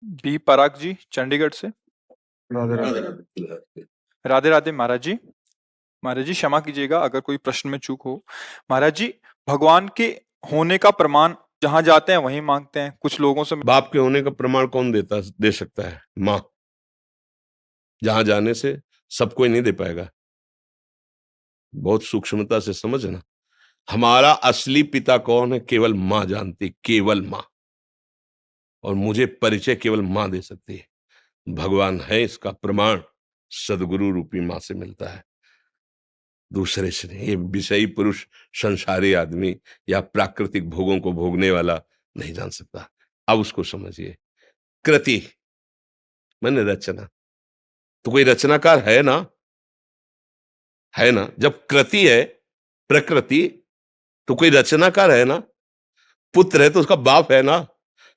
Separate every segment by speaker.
Speaker 1: B पराग जी चंडीगढ़ से।
Speaker 2: राधे राधे।
Speaker 1: राधे राधे महाराज जी। महाराज जी क्षमा कीजिएगा अगर कोई प्रश्न में चूक हो। महाराज जी, भगवान के होने का प्रमाण जहां जाते हैं वहीं मांगते हैं। कुछ लोगों से
Speaker 2: बाप के होने का प्रमाण कौन दे सकता है? माँ। जहां जाने से सब कोई नहीं दे पाएगा। बहुत सूक्ष्मता से समझना। हमारा असली पिता कौन है केवल माँ जानती, केवल माँ। और मुझे परिचय केवल माँ दे सकती है। भगवान है इसका प्रमाण सदगुरु रूपी माँ से मिलता है, दूसरे से नहीं। ये विषयी पुरुष, संसारी आदमी या प्राकृतिक भोगों को भोगने वाला नहीं जान सकता। अब उसको समझिए। कृति मैंने रचना, तो कोई रचनाकार है ना? है ना? जब कृति है प्रकृति, तो कोई रचनाकार है ना? पुत्र है तो उसका बाप है ना?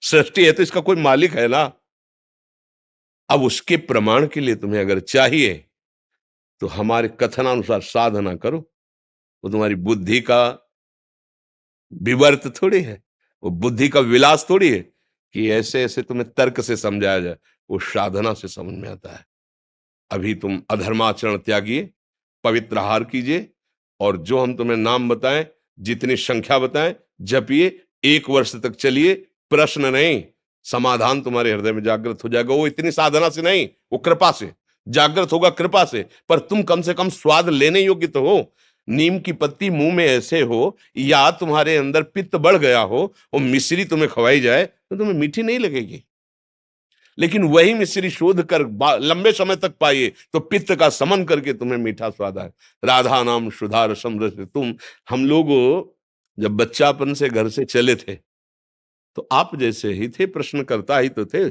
Speaker 2: सृष्टि है तो इसका कोई मालिक है ना? अब उसके प्रमाण के लिए तुम्हें अगर चाहिए तो हमारे कथनानुसार साधना करो। वो तुम्हारी बुद्धि का विवर्त थोड़ी है, वो बुद्धि का विलास थोड़ी है कि ऐसे ऐसे तुम्हें तर्क से समझाया जाए। वो साधना से समझ में आता है। अभी तुम अधर्माचरण त्यागिए, पवित्र आहार कीजिए, और जो हम तुम्हें नाम बताएं, जितनी संख्या बताएं, जपिए। 1 वर्ष तक चलिए, प्रश्न नहीं, समाधान तुम्हारे हृदय में जागृत हो जाएगा। वो इतनी साधना से नहीं, वो कृपा से जागृत होगा, कृपा से। पर तुम कम से कम स्वाद लेने योग्य तो हो। नीम की पत्ती मुंह में ऐसे हो, या तुम्हारे अंदर पित्त बढ़ गया हो, वो मिश्री तुम्हें खवाई जाए तो तुम्हें मीठी नहीं लगेगी। लेकिन वही मिश्री शोध कर लंबे समय तक पाइए तो पित्त का समन करके तुम्हें मीठा स्वाद आए। राधा नाम सुधा रसम रस तुम। हम लोग जब बच्चापन से घर से चले थे तो आप जैसे ही थे, प्रश्नकर्ता ही तो थे,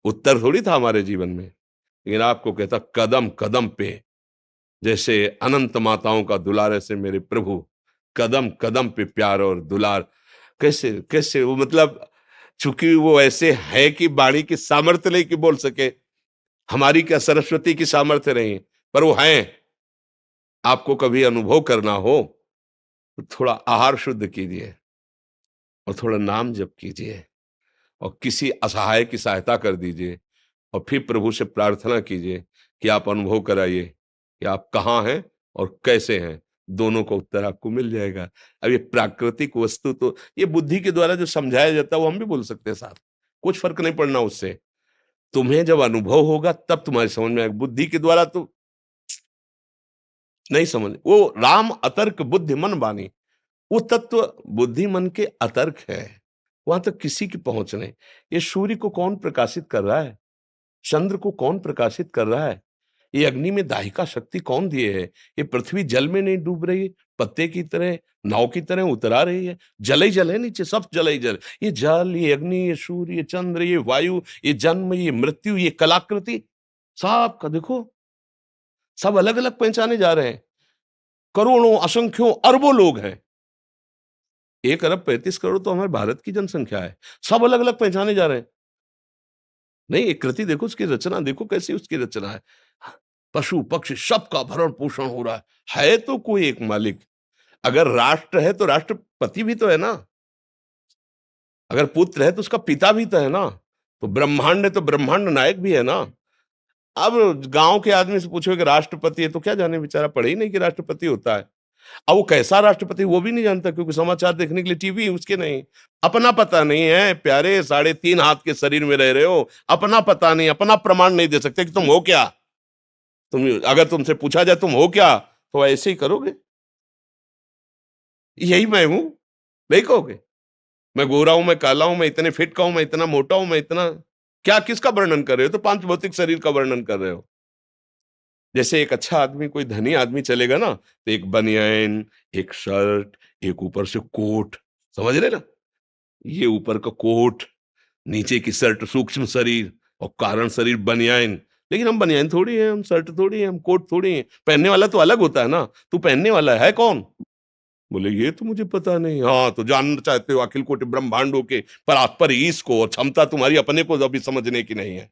Speaker 2: उत्तर थोड़ी था हमारे जीवन में। लेकिन आपको कहता कदम कदम पे, जैसे अनंत माताओं का दुलार, ऐसे मेरे प्रभु कदम कदम पे प्यार और दुलार। कैसे कैसे वो, मतलब चूंकि वो ऐसे है कि वाणी की सामर्थ्य नहीं कि बोल सके। हमारी क्या सरस्वती की सामर्थ्य नहीं, पर वो हैं। आपको कभी अनुभव करना हो तो थोड़ा आहार शुद्ध कीजिए और थोड़ा नाम जप कीजिए और किसी असहाय की सहायता कर दीजिए, और फिर प्रभु से प्रार्थना कीजिए कि आप अनुभव कराइए कि आप कहाँ हैं और कैसे हैं। दोनों का उत्तर आपको मिल जाएगा। अब ये प्राकृतिक वस्तु तो ये बुद्धि के द्वारा जो समझाया जाता है वो हम भी बोल सकते हैं साथ, कुछ फर्क नहीं पड़ना उससे। तुम्हें जब अनुभव होगा तब तुम्हारी समझ में आएगा। बुद्धि के द्वारा तो नहीं समझ। वो राम अतर्क बुद्धि मन बानी, वो तत्व बुद्धि मन के अतर्क है, वहां तक किसी की पहुंच नहीं। ये सूर्य को कौन प्रकाशित कर रहा है? चंद्र को कौन प्रकाशित कर रहा है? ये अग्नि में दाहिका शक्ति कौन दिए है? ये पृथ्वी जल में नहीं डूब रही, पत्ते की तरह, नाव की तरह उतरा रही है। जल ही जल है नीचे, सब जल ही जल। ये जल, ये अग्नि, ये सूर्य, ये चंद्र, ये वायु, ये जन्म, ये मृत्यु, ये कलाकृति, सब का देखो, सब अलग अलग पहचाने जा रहे हैं। करोड़ों, असंख्यों, अरबों लोग हैं। 1 अरब 35 करोड़ तो हमारे भारत की जनसंख्या है। सब अलग अलग पहचाने जा रहे हैं। नहीं, एक कृति देखो, उसकी रचना देखो कैसी उसकी रचना है। पशु पक्षी सबका भरण पोषण हो रहा है तो कोई एक मालिक। अगर राष्ट्र है तो राष्ट्रपति भी तो है ना, अगर पुत्र है तो उसका पिता भी तो है ना, तो ब्रह्मांड है तो ब्रह्मांड नायक भी है ना। अब गांव के आदमी से पूछो कि राष्ट्रपति है तो क्या जाने, बेचारा पढ़े ही नहीं कि राष्ट्रपति होता है। अब वो कैसा राष्ट्रपति वो भी नहीं जानता, क्योंकि समाचार देखने के लिए टीवी उसके नहीं। अपना पता नहीं है प्यारे, 3.5 हाथ के शरीर में रह रहे हो, अपना पता नहीं, अपना प्रमाण नहीं दे सकते कि तुम हो क्या। तुम अगर तुमसे पूछा जाए तुम हो क्या, तो ऐसे ही करोगे, यही मैं हूं, नहीं कहोगे। मैं गोरा हूं, मैं काला हूं, मैं इतने फिट का हूं, मैं इतना मोटा हूं, मैं इतना, क्या किसका वर्णन कर रहे हो? तो पांच भौतिक शरीर का वर्णन कर रहे हो। जैसे एक अच्छा आदमी, कोई धनी आदमी चलेगा ना, तो एक बनियान, एक शर्ट, एक ऊपर से कोट, समझ रहे ना, ये ऊपर का कोट, नीचे की शर्ट, सूक्ष्म शरीर और कारण शरीर बनियान। लेकिन हम बनियान थोड़ी है, हम शर्ट थोड़ी है, हम कोट थोड़ी है। पहनने वाला तो अलग होता है ना। तू पहनने वाला है कौन? बोले ये तो मुझे पता नहीं। हाँ, तो जानना चाहते हो अखिल कोटि ब्रह्मांडों के परात्पर ईश को, और क्षमता तुम्हारी अपने को अभी समझने की नहीं है।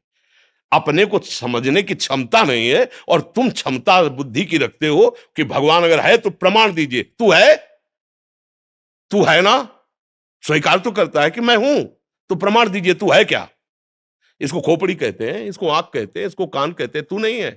Speaker 2: अपने को समझने की क्षमता नहीं है, और तुम क्षमता बुद्धि की रखते हो कि भगवान अगर है तो प्रमाण दीजिए। तू है, तू है ना, स्वीकार तो करता है कि मैं हूं, तो प्रमाण दीजिए, तू है क्या? इसको खोपड़ी कहते हैं, इसको आंख कहते हैं, इसको कान कहते हैं, तू नहीं है।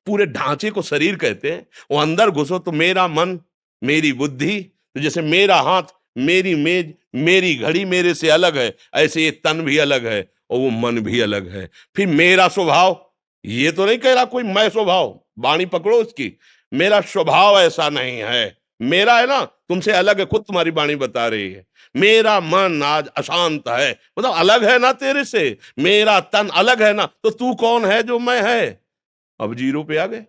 Speaker 2: पूरे ढांचे को शरीर कहते हैं। वो अंदर घुसो तो मेरा मन, मेरी बुद्धि, तो जैसे मेरा हाथ, मेरी मेज, मेरी घड़ी मेरे से अलग है, ऐसे ये तन भी अलग है और वो मन भी अलग है। फिर मेरा स्वभाव, ये तो नहीं कह रहा कोई मैं स्वभाव, वाणी पकड़ो उसकी, मेरा स्वभाव ऐसा नहीं है, मेरा है ना, तुमसे अलग है, खुद तुम्हारी वाणी बता रही है। मेरा मन आज अशांत है, मतलब अलग है ना तेरे से। मेरा तन अलग है ना, तो तू कौन है जो मैं है? अब जीरो पे आ गए,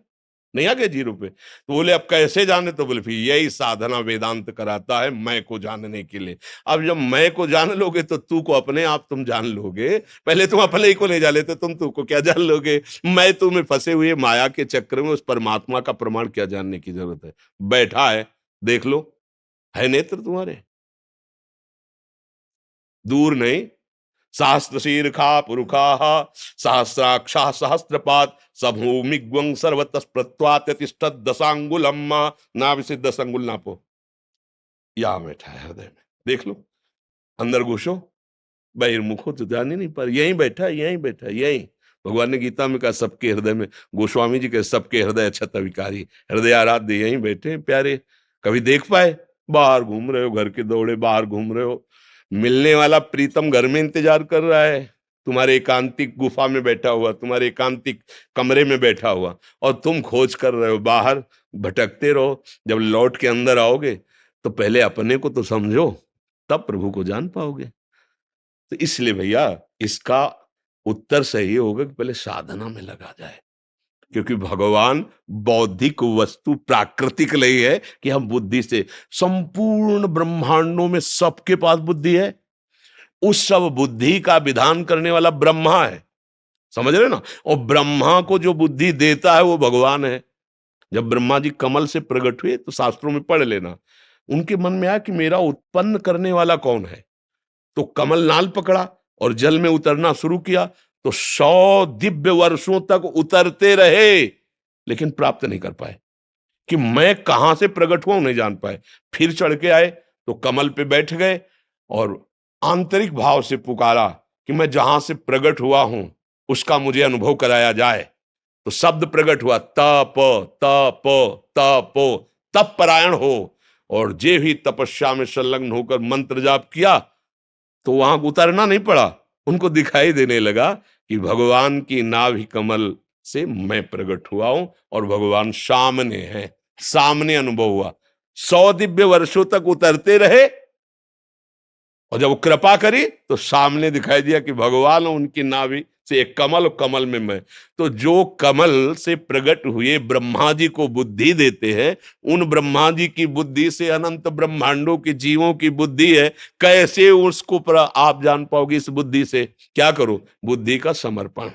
Speaker 2: नहीं आ गए जीरो पे? तो बोले अब कैसे जाने? तो बोले फिर यही साधना वेदांत कराता है, मैं को जानने के लिए। अब जब मैं को जान लोगे तो तू को अपने आप तुम जान लोगे। पहले तुम अपने ही को नहीं जान लेते, तुम तू को क्या जान लोगे? मैं तुम्हें फंसे हुए माया के चक्र में उस परमात्मा का प्रमाण क्या जानने की जरूरत है? बैठा है, देख लो, है नेत्र तुम्हारे, दूर नहीं। सहस्त्र शीर्षा पुरुखा सहस्राक्षा सहस्त्रपात सभूमिग्वं सर्वतः प्रत्वात्यतिष्ठत् दशांगुलम। नाभि से 10 अंगुल नापो, यहां बैठा है हृदय में, देख लो। अंदर घुसो, बहिर्मुख हो तो जान ही नहीं पर, यहीं बैठा है, यहीं बैठा है, यहीं। भगवान ने गीता में कहा सबके हृदय में, गोस्वामी जी के सबके हृदय क्षत विकारी, हृदय आराध्य यहीं बैठे हैं प्यारे। कभी देख पाए? बाहर घूम रहे हो, घर के दौड़े बाहर घूम रहे हो। मिलने वाला प्रीतम घर में इंतजार कर रहा है, तुम्हारे एकांतिक गुफा में बैठा हुआ, तुम्हारे एकांतिक कमरे में बैठा हुआ, और तुम खोज कर रहे हो, बाहर भटकते रहो। जब लौट के अंदर आओगे तो पहले अपने को तो समझो, तब प्रभु को जान पाओगे। तो इसलिए भैया इसका उत्तर सही होगा कि पहले साधना में लगा जाए, क्योंकि भगवान बौद्धिक वस्तु प्राकृतिक नहीं है कि हम बुद्धि से, संपूर्ण ब्रह्मांडों में सबके पास बुद्धि है। उस सब बुद्धि का विधान करने वाला ब्रह्मा है, समझ रहे ना? और ब्रह्मा को जो बुद्धि देता है वो भगवान है। जब ब्रह्मा जी कमल से प्रकट हुए तो शास्त्रों में पढ़ लेना, उनके मन में आया कि मेरा उत्पन्न करने वाला कौन है। तो कमल नाल पकड़ा और जल में उतरना शुरू किया, तो 100 दिव्य वर्षों तक उतरते रहे, लेकिन प्राप्त नहीं कर पाए कि मैं कहां से प्रकट हुआ, नहीं जान पाए। फिर चढ़ के आए तो कमल पे बैठ गए और आंतरिक भाव से पुकारा कि मैं जहां से प्रकट हुआ हूं उसका मुझे अनुभव कराया जाए। तो शब्द प्रकट हुआ, तप तप तप, तप परायण हो। और जे भी तपस्या में संलग्न होकर मंत्र जाप किया तो वहां उतरना नहीं पड़ा, उनको दिखाई देने लगा कि भगवान की नाभि कमल से मैं प्रकट हुआ हूं और भगवान सामने है, सामने अनुभव हुआ। 100 दिव्य वर्षों तक उतरते रहे और जब वो कृपा करी तो सामने दिखाई दिया कि भगवान उनकी नाभि से एक कमल और कमल में मैं। तो जो कमल से प्रकट हुए ब्रह्मा जी को बुद्धि देते हैं, उन ब्रह्मा जी की बुद्धि से अनंत ब्रह्मांडों के जीवों की बुद्धि है, कैसे उसको आप जान पाओगे? इस बुद्धि से क्या करो? बुद्धि का समर्पण।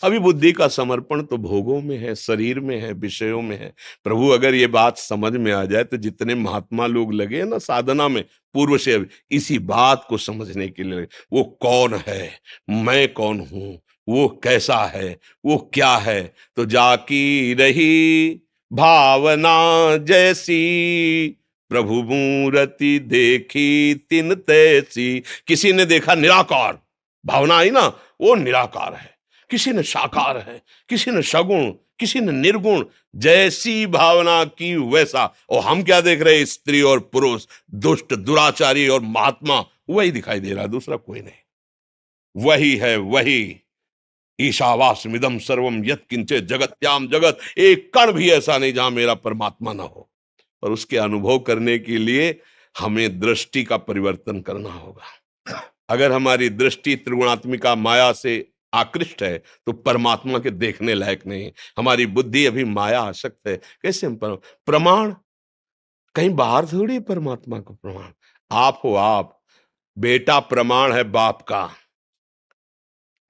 Speaker 2: अभी बुद्धि का समर्पण तो भोगों में है, शरीर में है, विषयों में है। प्रभु अगर ये बात समझ में आ जाए तो जितने महात्मा लोग लगे ना साधना में पूर्व से, इसी बात को समझने के लिए, वो कौन है, मैं कौन हूं, वो कैसा है, वो क्या है। तो जाकी रही भावना जैसी, प्रभु मूर्ति देखी तिन तैसी। किसी ने देखा निराकार, भावना आई ना, वो निराकार है। किसी ने साकार है, किसी ने सगुण, किसी ने निर्गुण, जैसी भावना की वैसा। और हम क्या देख रहे हैं? स्त्री और पुरुष, दुष्ट दुराचारी और महात्मा, वही दिखाई दे रहा है, दूसरा कोई नहीं। वही है वही। ईशावास्मिदं सर्वम यत् किंचित् जगत्याम जगत, एक कण भी ऐसा नहीं जहां मेरा परमात्मा ना हो। और उसके अनुभव करने के लिए हमें दृष्टि का परिवर्तन करना होगा। अगर हमारी दृष्टि त्रिगुणात्मिका माया से आकृष्ट है तो परमात्मा के देखने लायक नहीं। हमारी बुद्धि अभी माया आसक्त है। कैसे हम प्रमाण कहीं बाहर थोड़ी परमात्मा का प्रमाण, आप हो। आप बेटा प्रमाण है बाप का।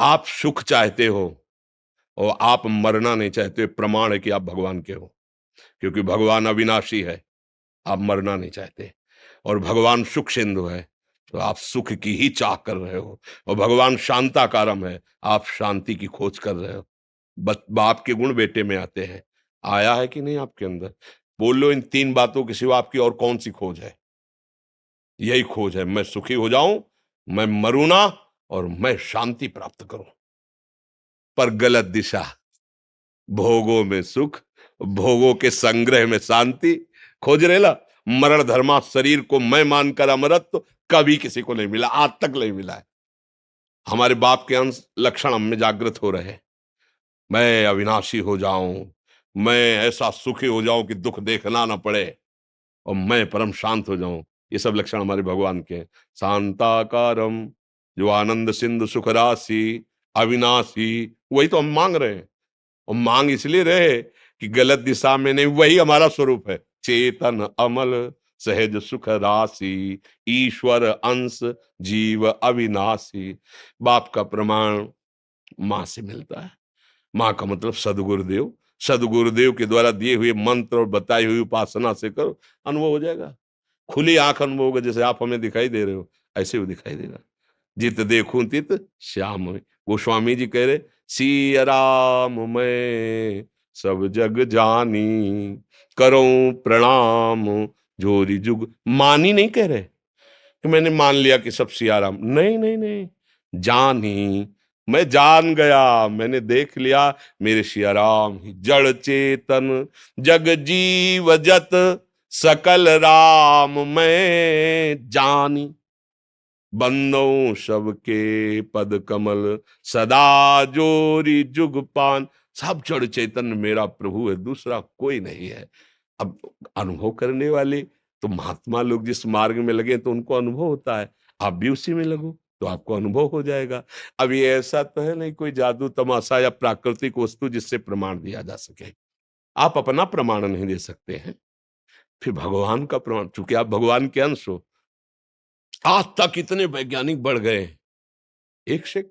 Speaker 2: आप सुख चाहते हो और आप मरना नहीं चाहते, प्रमाण है कि आप भगवान के हो। क्योंकि भगवान अविनाशी है, आप मरना नहीं चाहते। और भगवान सुख सिंधु है, तो आप सुख की ही चाह कर रहे हो। और भगवान शांताकारम है, आप शांति की खोज कर रहे हो। बाप के गुण बेटे में आते हैं। आया है कि नहीं आपके अंदर? बोल लो, इन 3 बातों के सिवा आपकी और कौन सी खोज है? यही खोज है, मैं सुखी हो जाऊं, मैं मरू ना, और मैं शांति प्राप्त करूं। पर गलत दिशा, भोगों में सुख, भोगों के संग्रह में शांति खोज रेला, मरण धर्मा शरीर को मैं मानकर अमरत्व कभी किसी को नहीं मिला, आज तक नहीं मिला है। हमारे बाप के अंश लक्षण हम में जागृत हो रहे हैं। मैं अविनाशी हो जाऊं, मैं ऐसा सुखी हो जाऊं कि दुख देखना ना पड़े, और मैं परम शांत हो जाऊं। ये सब लक्षण हमारे भगवान के हैं। शांताकारम, जो आनंद सिंधु सुख राशि, अविनाशी, वही तो हम मांग रहे हैं। और मांग इसलिए रहे कि गलत दिशा में नहीं, वही हमारा स्वरूप है। चेतन अमल सहज सुख राशि, ईश्वर अंश जीव अविनाशी। बाप का प्रमाण मां से मिलता है। मां का मतलब सदगुरुदेव, सदगुरुदेव के द्वारा दिए हुए मंत्र और बताई हुई उपासना से करो, अनुभव हो जाएगा। खुली आंख अनुभव होगा, जैसे आप हमें दिखाई दे रहे हो ऐसे वो दिखाई देगा। जित देखूं तित श्याम में। गोस्वामी जी कह रहे, सिया राम मैं सब जग जानी, करूं प्रणाम जोरी जुग। मानी नहीं कह रहे कि मैंने मान लिया कि सब सिया राम, नहीं नहीं नहीं, जानी, मैं जान गया, मैंने देख लिया मेरे सिया राम ही जड़ चेतन जग जीव जत सकल राम मैं जानी। बंदों सबके पद कमल सदा जोरी जुग पान। सब जड़ चेतन मेरा प्रभु है, दूसरा कोई नहीं है। अब अनुभव करने वाले तो महात्मा लोग जिस मार्ग में लगे तो उनको अनुभव होता है। आप भी उसी में लगो तो आपको अनुभव हो जाएगा। अब ये ऐसा तो है नहीं कोई जादू तमाशा या प्राकृतिक वस्तु जिससे प्रमाण दिया जा सके। आप अपना प्रमाण नहीं दे सकते हैं, फिर भगवान का प्रमाण, चूंकि आप भगवान के अंश हो। आज तक इतने वैज्ञानिक बढ़ गए, एक से